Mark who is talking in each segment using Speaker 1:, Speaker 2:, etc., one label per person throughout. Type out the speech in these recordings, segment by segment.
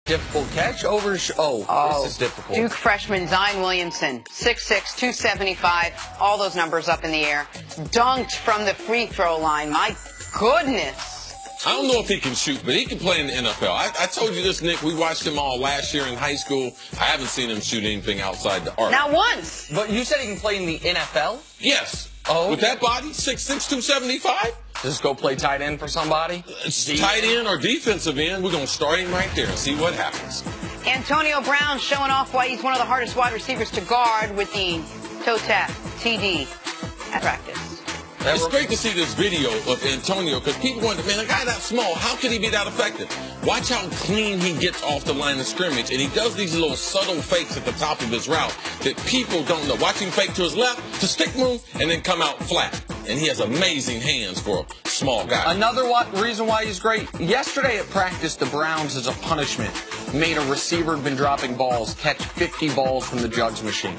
Speaker 1: Difficult catch over. This is difficult.
Speaker 2: Duke freshman Zion Williamson, 6'6", 275, all those numbers up in the air. Dunked from the free throw line. My goodness.
Speaker 3: I don't know if he can shoot, but he can play in the NFL. I told you this, Nick. We watched him all last year in high school. I haven't seen him shoot anything outside the arc.
Speaker 2: Not once.
Speaker 1: But you said he can play in the NFL?
Speaker 3: Yes.
Speaker 1: Oh.
Speaker 3: With that body, 6'6", 275?
Speaker 1: Just go play tight end for somebody?
Speaker 3: Tight end or defensive end. We're going to start him right there and see what happens. Antonio
Speaker 2: Brown showing off why he's one of the hardest wide receivers to guard with the toe tap TD at practice.
Speaker 3: It's great to see this video of Antonio because people wonder, man, a guy that small, how could he be that effective? Watch how clean he gets off the line of scrimmage, and he does these little subtle fakes at the top of his route that people don't know. Watch him fake to his left, to stick move, and then come out flat. And he has amazing hands for a small guy.
Speaker 1: Another reason why he's great, yesterday at practice, the Browns, as a punishment, made a receiver who'd been dropping balls catch 50 balls from the jugs machine.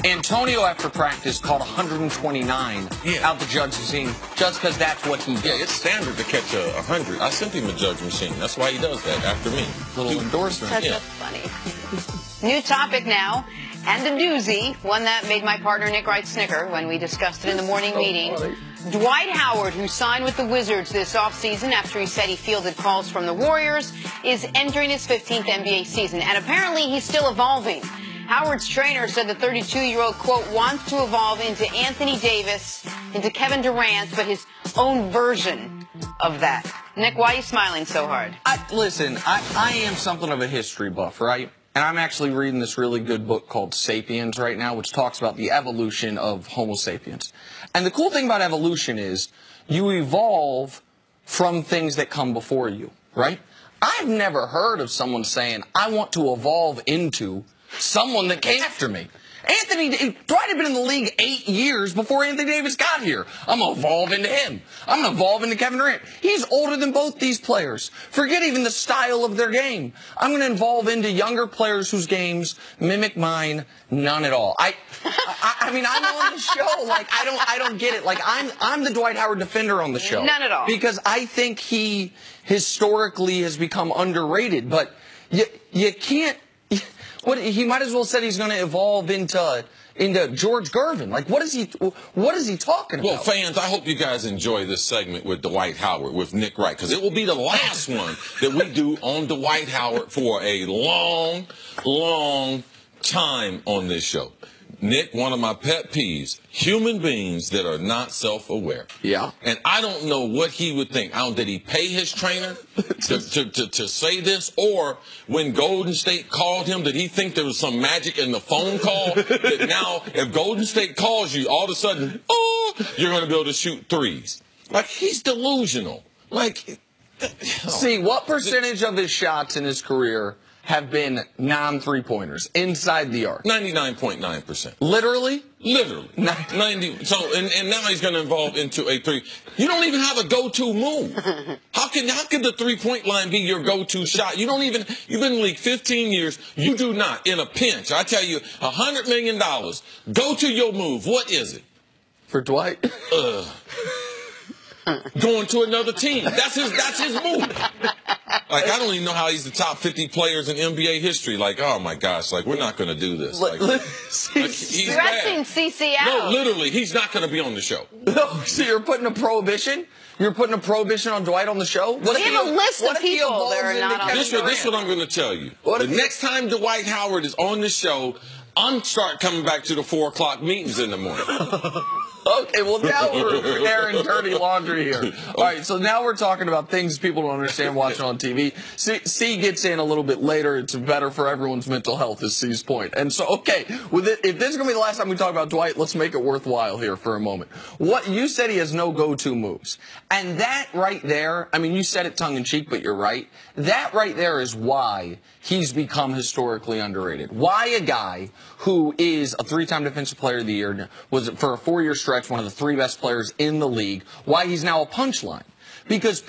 Speaker 1: Antonio, after practice, caught 129 out the jugs machine just because that's what he did.
Speaker 3: Yeah, it's standard to catch 100. I sent him a jugs machine. That's why he does that after me.
Speaker 1: Little endorsement.
Speaker 2: That's funny. New topic now, and a doozy, one that made my partner Nick Wright snicker when we discussed it in the morning meeting.
Speaker 1: Funny.
Speaker 2: Dwight Howard, who signed with the Wizards this offseason after he said he fielded calls from the Warriors, is entering his 15th NBA season, and apparently he's still evolving. Howard's trainer said the 32-year-old, quote, wants to evolve into Anthony Davis, into Kevin Durant, but his own version of that. Nick, why are you smiling so hard?
Speaker 1: Listen, I am something of a history buff, right? And I'm actually reading this really good book called Sapiens right now, which talks about the evolution of Homo sapiens. And the cool thing about evolution is you evolve from things that come before you, right? I've never heard of someone saying, I want to evolve into someone that came after me. Dwight had been in the league 8 years before Anthony Davis got here. I'm going to evolve into him. I'm going to evolve into Kevin Durant. He's older than both these players. Forget even the style of their game. I'm going to evolve into younger players whose games mimic mine. None at all. I mean, I'm on the show. Like, I don't get it. Like, I'm the Dwight Howard defender on the show.
Speaker 2: None at all.
Speaker 1: Because I think he historically has become underrated. But you can't. He might as well said he's going to evolve into George Gervin. Like, what is he talking about?
Speaker 3: Well, fans, I hope you guys enjoy this segment with Dwight Howard, with Nick Wright, because it will be the last one that we do on Dwight Howard for a long, long time on this show. Nick, one of my pet peeves, human beings that are not self-aware.
Speaker 1: Yeah.
Speaker 3: And I don't know what he would think. Did he pay his trainer to say this? Or when Golden State called him, did he think there was some magic in the phone call? That now, if Golden State calls you, all of a sudden, you're going to be able to shoot threes. Like, he's delusional. Like,
Speaker 1: see, what percentage of his shots in his career have been non-three-pointers inside the arc?
Speaker 3: 99.9%.
Speaker 1: Literally?
Speaker 3: Literally. 90. So, and now he's going to evolve into a three. You don't even have a go-to move. How can the three-point line be your go-to shot? You've been in the league 15 years. You do not, in a pinch, I tell you, $100 million, go to your move. What is it?
Speaker 1: For Dwight?
Speaker 3: Going to another team. That's his move. Like, I don't even know how he's the top 50 players in NBA history. Like, oh my gosh, like, we're not going to do this. Like, he's
Speaker 2: dressing CC out.
Speaker 3: No, literally, he's not going to be on the show.
Speaker 1: No, so you're putting a prohibition? You're putting a prohibition on Dwight on the show?
Speaker 2: We have a list of people that are not on the show.
Speaker 3: This is what I'm going to tell you. The next time Dwight Howard is on the show, I'm start coming back to the 4 o'clock meetings in the morning.
Speaker 1: Okay, well, now we're airing dirty laundry here. All right, so now we're talking about things people don't understand watching on TV. C gets in a little bit later. It's better for everyone's mental health, is C's point. And so, okay, if this is going to be the last time we talk about Dwight, let's make it worthwhile here for a moment. What you said, he has no go-to moves. And that right there, I mean, you said it tongue-in-cheek, but you're right. That right there is why he's become historically underrated. Why a guy who is a 3-time Defensive Player of the Year, was for a 4-year stretch one of the 3 best players in the league, why he's now a punchline. Because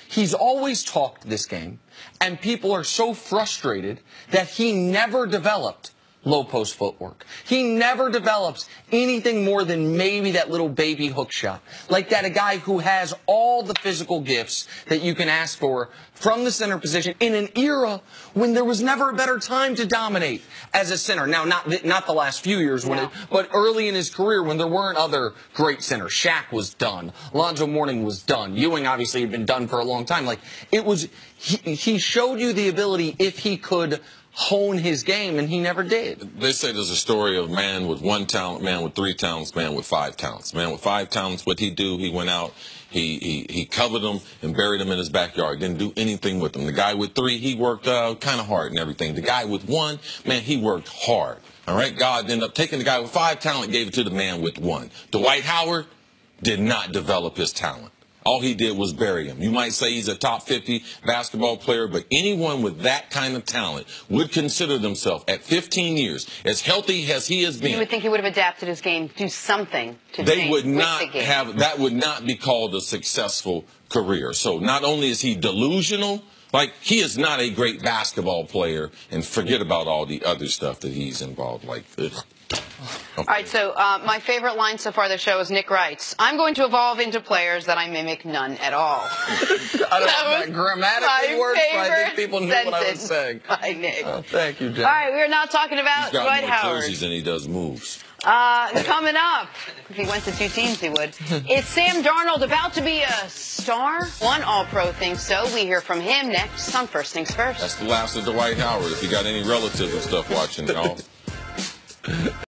Speaker 1: he's always talked this game, and people are so frustrated that he never developed low post footwork. He never develops anything more than maybe that little baby hook shot. Like that, a guy who has all the physical gifts that you can ask for from the center position in an era when there was never a better time to dominate as a center. Now, not the last few years, but early in his career when there weren't other great centers. Shaq was done. Alonzo Mourning was done. Ewing obviously had been done for a long time. Like, it was, he showed you the ability if he could hone his game, and he never did.
Speaker 3: They say there's a story of man with 1 talent, man with 3 talents, man with 5 talents. Man with 5 talents, what'd he do? He went out, he covered them and buried them in his backyard. Didn't do anything with them. The guy with 3, he worked kind of hard and everything. The guy with 1, man, he worked hard. All right, God ended up taking the guy with 5 talent, gave it to the man with 1. Dwight Howard did not develop his talent. All he did was bury him. You might say he's a top 50 basketball player, but anyone with that kind of talent would consider themselves, at 15 years, as healthy as he has been.
Speaker 2: You would think he would have adapted his game, do something to
Speaker 3: they would not have, that would not be called a successful career. So not only is he delusional, like, he is not a great basketball player, and forget about all the other stuff that he's involved, like this.
Speaker 2: All right, so my favorite line so far of the show is Nick writes, "I'm going to evolve into players that I mimic none at all."
Speaker 1: I don't know that grammatically works, but I think people knew what I was saying.
Speaker 2: By Nick.
Speaker 1: Thank you, Jen.
Speaker 2: All right, we're not talking about Dwight Howard.
Speaker 3: He's got more jerseys than he does moves.
Speaker 2: Coming up, if he went to 2 teams, he would. Is Sam Darnold about to be a star? One All-Pro thinks so. We hear from him next on First Things First.
Speaker 3: That's the last of Dwight Howard. If you got any relatives and stuff watching, y'all.